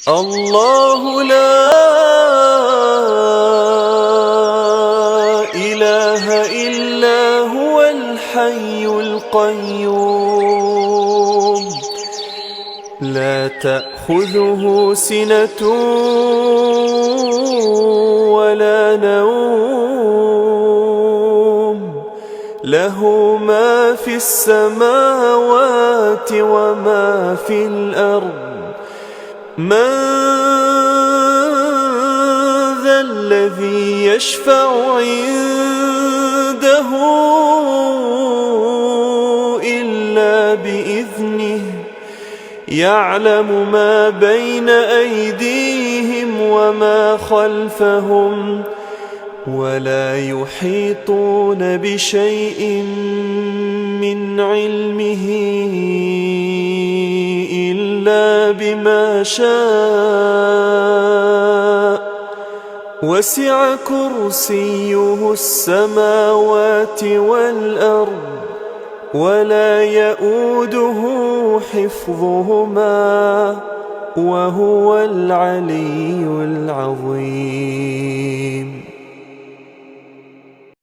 الله لا إله إلا هو الحي القيوم لا تأخذه سنة ولا نوم له ما في السماوات وما في الأرض من ذا الذي يشفع عنده إلا بإذنه يعلم ما بين أيديهم وما خلفهم ولا يحيطون بشيء من علمه إلا بما شاء وسع كرسيه السماوات والأرض ولا يؤوده حفظهما وهو العلي العظيم.